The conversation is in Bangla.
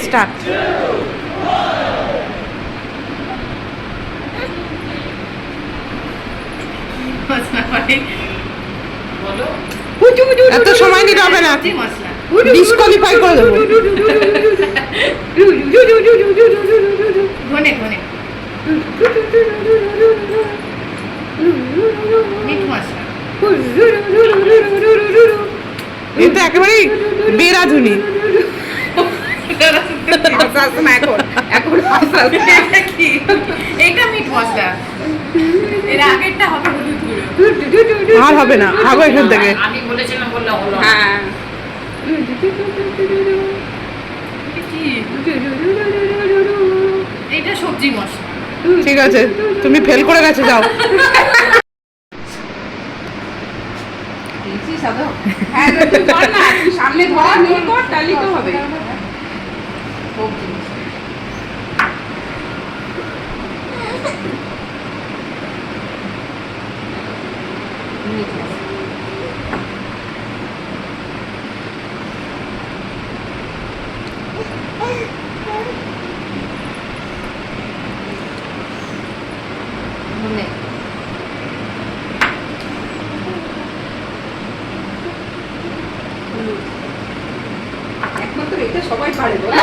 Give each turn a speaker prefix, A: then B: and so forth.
A: স্টার্ট। এত সময় দিতে হবে না, ডিসকোয়ালিফাই করে দেবো। এটা একেবারেই বেরাধুনি। আর হবে না, ভাগো এখান থেকে।
B: আমি বলেছিলাম বললে হলো।
A: হ্যাঁ,
B: এটা সবজি মশলা।
A: ঠিক আছে, তুমি ফেল করে গেছো, যাও। সামনে ধরা নিয়ে কর, তাহলেই তো হবে। একমাত্র এটা সবাই পারে বলো।